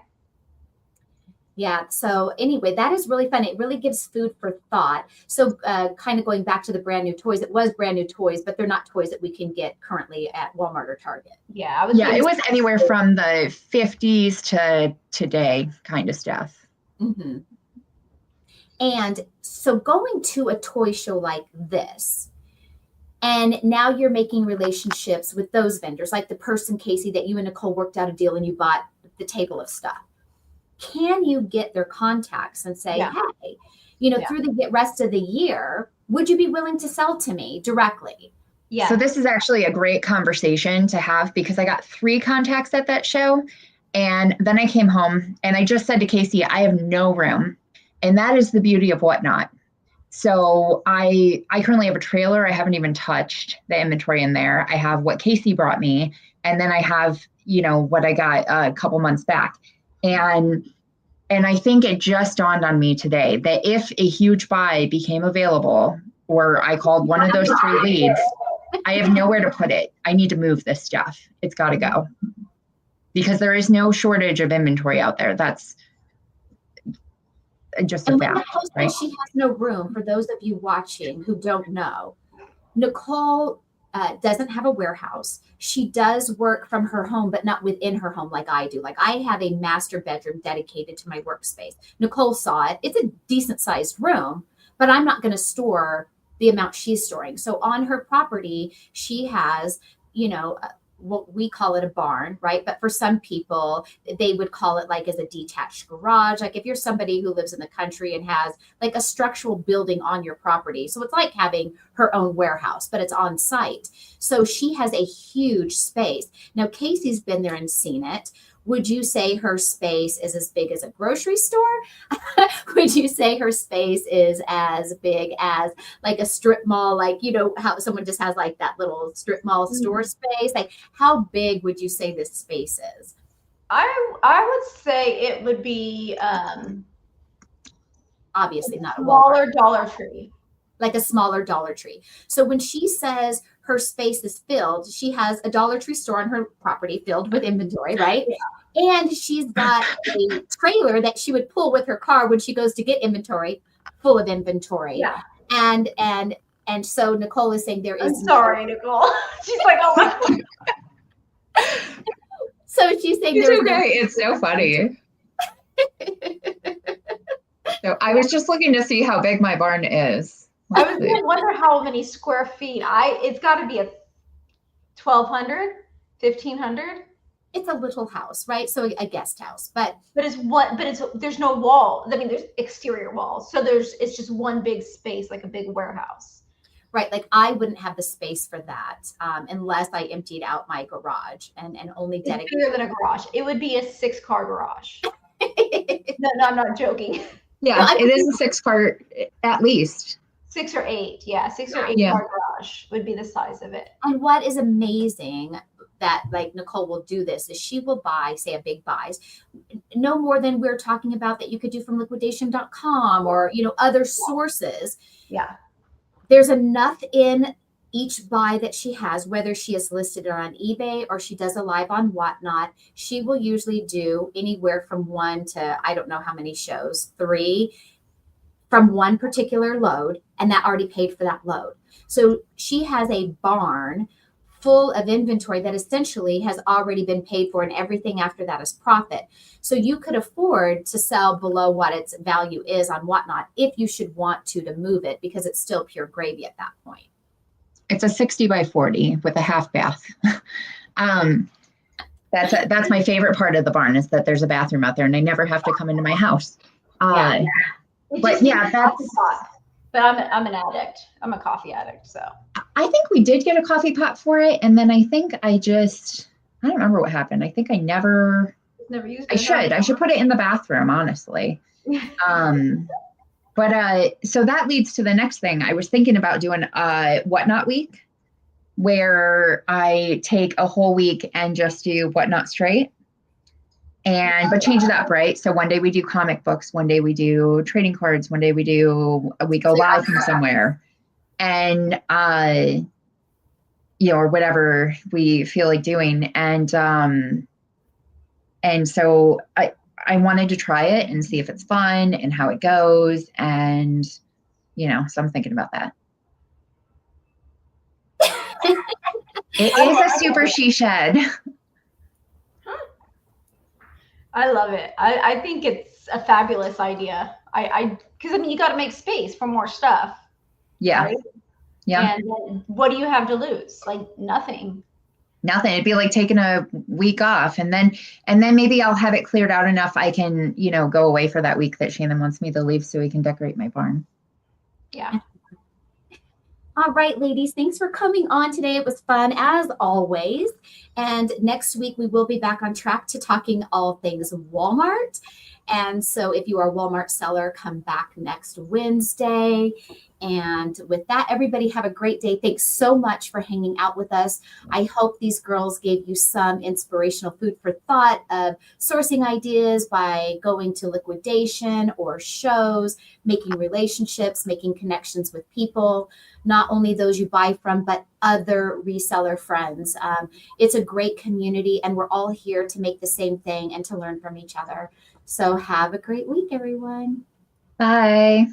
Yeah. So anyway, that is really fun. It really gives food for thought. So kind of going back to the brand new toys, it was brand new toys, but they're not toys that we can get currently at Walmart or Target. Yeah. It was anywhere from the 50s to today kind of stuff. Mm-hmm. And so going to a toy show like this, and now you're making relationships with those vendors, like the person, Casey, that you and Nicole worked out a deal and you bought the table of stuff. Can you get their contacts and say, hey, through the rest of the year, would you be willing to sell to me directly? Yeah. So this is actually a great conversation to have, because I got 3 contacts at that show. And then I came home and I just said to Casey, I have no room. And that is the beauty of Whatnot. So I currently have a trailer. I haven't even touched the inventory in there. I have what Casey brought me. And then I have, what I got a couple months back. And I think it just dawned on me today that if a huge buy became available, or I called one of those 3 leads, I have nowhere to put it. I need to move this stuff. It's got to go, because there is no shortage of inventory out there. That's just a fact, right? She has no room. For those of you watching who don't know, Nicole doesn't have a warehouse. She does work from her home, but not within her home like I do. Like I have a master bedroom dedicated to my workspace. Nicole saw it. It's a decent sized room, but I'm not going to store the amount she's storing. So on her property, she has, what we call it a barn, right? But for some people, they would call it like as a detached garage. Like if you're somebody who lives in the country and has like a structural building on your property. So it's like having her own warehouse, but it's on site. So she has a huge space. Now, Casey's been there and seen it. Would you say her space is as big as a grocery store? Would you say her space is as big as like a strip mall, like, how someone just has like that little strip mall store space? Like how big would you say this space is? I would say it would be obviously not a smaller Dollar Tree. Like a smaller Dollar Tree. So when she says her space is filled, she has a Dollar Tree store on her property filled with inventory, right? Yeah. And she's got a trailer that she would pull with her car when she goes to get inventory, full of inventory. Yeah. And so Nicole is saying there is. I'm sorry, Nicole. She's like, oh my God. So she's saying it's okay. It's so funny. So I was just looking to see how big my barn is. I was going to wonder how many square feet. It's got to be a 1,200, 1,500. It's a little house, right? So a guest house, but there's no wall. I mean, there's exterior walls. So it's just one big space, like a big warehouse. Right. Like I wouldn't have the space for that unless I emptied out my garage and only dedicated. It's bigger than a garage. It would be a 6-car garage. No, I'm not joking. Yeah, it is a 6-car at least. 6 or 8. Yeah. 6 or 8 car garage would be the size of it. And what is amazing that like Nicole will do this is she will buy, say a big buys, no more than we're talking about that you could do from liquidation.com or, other sources. Yeah. There's enough in each buy that she has, whether she is listed on eBay or she does a live on Whatnot. She will usually do anywhere from 1 to, I don't know how many shows, 3 from one particular load, and that already paid for that load. So she has a barn full of inventory that essentially has already been paid for, and everything after that is profit. So you could afford to sell below what its value is on Whatnot if you should want to move it, because it's still pure gravy at that point. It's a 60 by 40 with a half bath. That's my favorite part of the barn, is that there's a bathroom out there and I never have to come into my house. But yeah, that's. But I'm an addict. I'm a coffee addict. So I think we did get a coffee pot for it, and then I think I don't remember what happened. I think I never used it. I should put it in the bathroom, honestly. But so that leads to the next thing. I was thinking about doing a Whatnot week, where I take a whole week and just do Whatnot straight. But change it up, right? So one day we do comic books, one day we do trading cards, one day we go live from somewhere, and or whatever we feel like doing. And so I wanted to try it and see if it's fun and how it goes, and so I'm thinking about that. It is a super she shed. I love it. I think it's a fabulous idea. Because you got to make space for more stuff. Yeah. Right? Yeah. And then what do you have to lose? Like nothing. It'd be like taking a week off, and then maybe I'll have it cleared out enough I can, go away for that week that Shannon wants me to leave so we can decorate my barn. Yeah. All right, ladies, thanks for coming on today. It was fun as always. And next week, we will be back on track to talking all things Walmart. And so if you are a Walmart seller, come back next Wednesday. And with that, everybody have a great day. Thanks so much for hanging out with us. I hope these girls gave you some inspirational food for thought of sourcing ideas by going to liquidation or shows, making relationships, making connections with people, not only those you buy from, but other reseller friends. It's a great community, and we're all here to make the same thing and to learn from each other. So have a great week, everyone. Bye.